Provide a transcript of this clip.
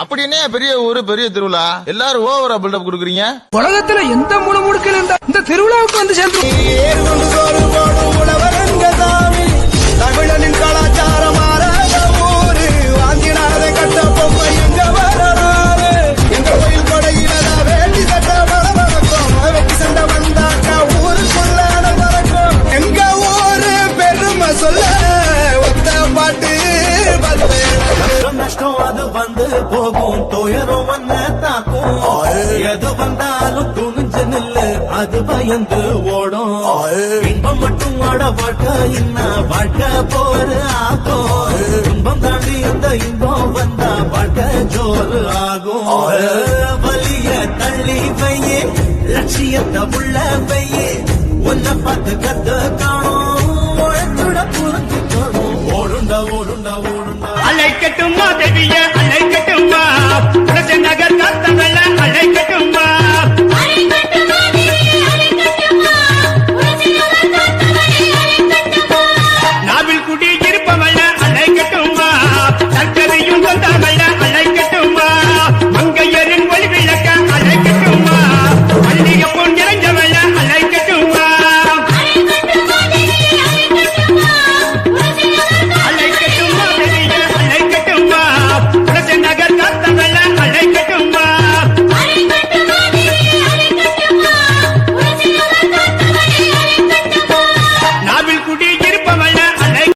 அப்படின்னே பெரிய ஊரு பெரிய திருவிழா எல்லாரும் ஓவரா பில்டப் கொடுக்குறீங்க. உலகத்துல எந்த முழுமுடுக்கல இந்த திருவிழாவுக்கு வந்து சேர்ந்து தமிழனின் கலாச்சாரம் ஊரு வாங்கினாத கட்ட பொம்மை எங்க வராது எங்க கோயில் கொடையில வேண்டி கட்ட வளவழக்கம் வெட்டி சண்டை வந்தாக்கா ஊருக்குள்ள வழக்கம் எங்க ஊரு பெருமை சொல்ல ஒத்த பாட்டு நஷ்டம் அது வந்து போகும் துயரம் வந்து தாக்கும் எது வந்தாலும் துணிஞ்சு நில்லு அது பயந்து ஓடும் இன்பம் மட்டும் ஓட வாழ்க்கை இன்னும் வாழ்க்கை போரு ஆகும் இன்பம் தாண்டி இந்த இன்பம் வந்தா வாழ்க்கை ஜோறு ஆகும் வலிய தள்ளி வையே லட்சியத்தை உள்ள வையே உன்னை பார்த்து கத்து காணும் உழைச்சுட புரிஞ்சு ஓடுண்டா ஓடுண்டா ஓடுண்டா அலைக்கட்டும் மாதவிய